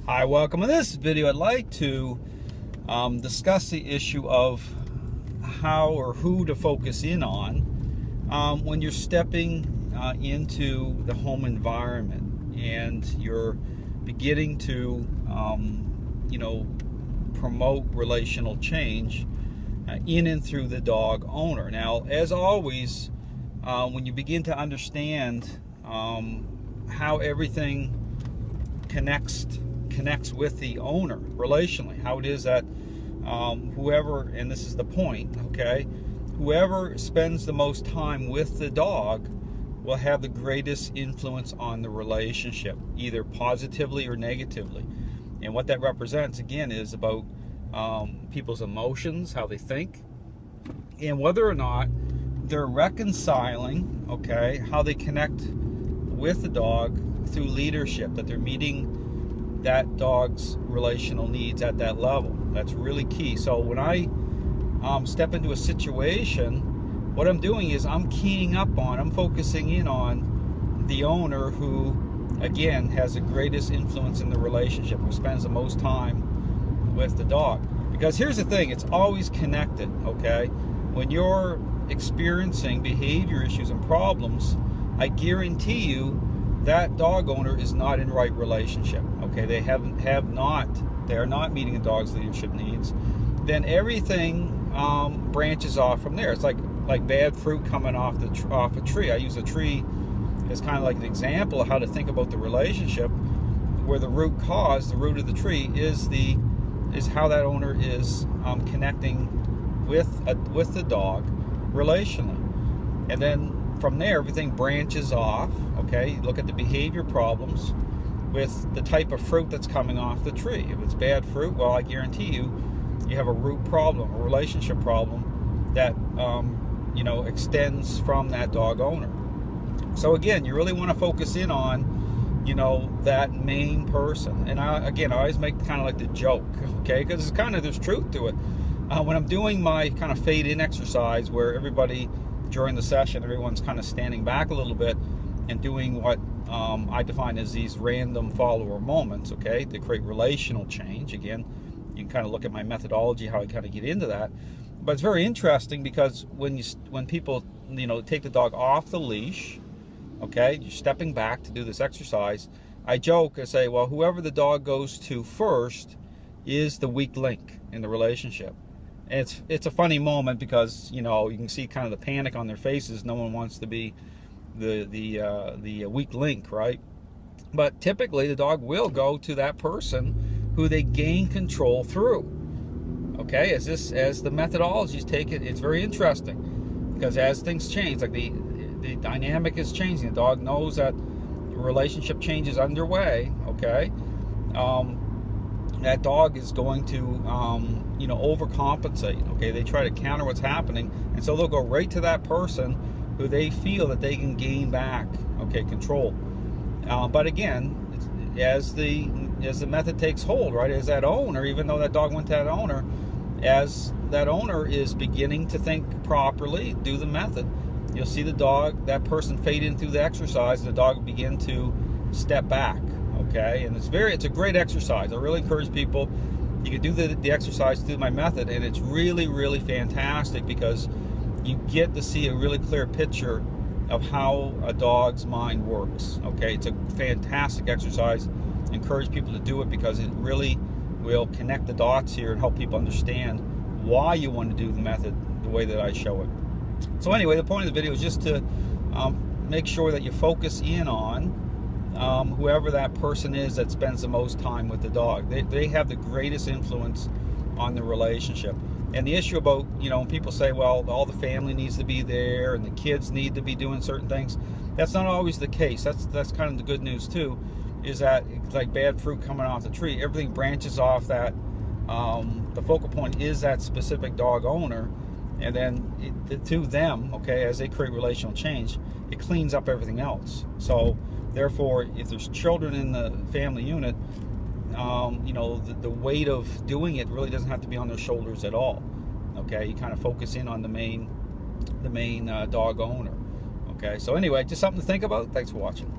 Hi, welcome. In this video, I'd like to discuss the issue of how or who to focus in on when you're stepping into the home environment and you're beginning to, promote relational change in and through the dog owner. Now, as always, when you begin to understand how everything connects with the owner relationally, how it is that whoever, and this is the point, okay, whoever spends the most time with the dog will have the greatest influence on the relationship, either positively or negatively. And what that represents, again, is about people's emotions, how they think, and whether or not they're reconciling, okay, how they connect with the dog through leadership, that they're meeting that dog's relational needs at that level. That's really key. So when I step into a situation, what I'm doing is I'm focusing in on the owner who, again, has the greatest influence in the relationship, who spends the most time with the dog. Because here's the thing, it's always connected, okay? When you're experiencing behavior issues and problems, I guarantee you that dog owner is not in right relationship, okay? They are not meeting the dog's leadership needs. Then everything branches off from there. It's like bad fruit coming off a tree. I use a tree as kind of like an example of how to think about the relationship, where the root of the tree is how that owner is connecting with the dog relationally. And then from there, everything branches off, okay? Look at the behavior problems with the type of fruit that's coming off the tree. If it's bad fruit, well, I guarantee you have a root problem, a relationship problem that, extends from that dog owner. So again, you really want to focus in on, that main person. And I always make kind of like the joke, okay? Because there's truth to it. When I'm doing my kind of fade-in exercise where everybody, during the session, everyone's kind of standing back a little bit and doing what I define as these random follower moments, okay, to create relational change. Again, you can kind of look at my methodology, how I kind of get into that. But it's very interesting because when people, take the dog off the leash, okay, you're stepping back to do this exercise, I joke and say, well, whoever the dog goes to first is the weak link in the relationship. And it's a funny moment because, you can see kind of the panic on their faces. No one wants to be the weak link, right? But typically the dog will go to that person who they gain control through. Okay, as the methodology is taken, it's very interesting because as things change, like the dynamic is changing, the dog knows that the relationship change is underway, okay? That dog is going to, overcompensate, okay? They try to counter what's happening, and so they'll go right to that person who they feel that they can gain back, okay, control. But again, as the method takes hold, right, as that owner, even though that dog went to that owner, as that owner is beginning to think properly, do the method, you'll see that person fade in through the exercise, and the dog will begin to step back, okay? And it's a great exercise. I really encourage people, you can do the exercise through my method, and it's really, really fantastic because you get to see a really clear picture of how a dog's mind works, okay? It's a fantastic exercise. I encourage people to do it because it really will connect the dots here and help people understand why you want to do the method the way that I show it. So anyway, the point of the video is just to make sure that you focus in on whoever that person is that spends the most time with the dog. They have the greatest influence on the relationship. And the issue about, when people say, well, all the family needs to be there and the kids need to be doing certain things, that's not always the case. That's kind of the good news too, is that like bad fruit coming off the tree, everything branches off that. The focal point is that specific dog owner, and then to them, okay, as they create relational change, it cleans up everything else. So therefore, if there's children in the family unit, the weight of doing it really doesn't have to be on their shoulders at all. Okay, you kind of focus in on the main dog owner. Okay, so anyway, just something to think about. Thanks for watching.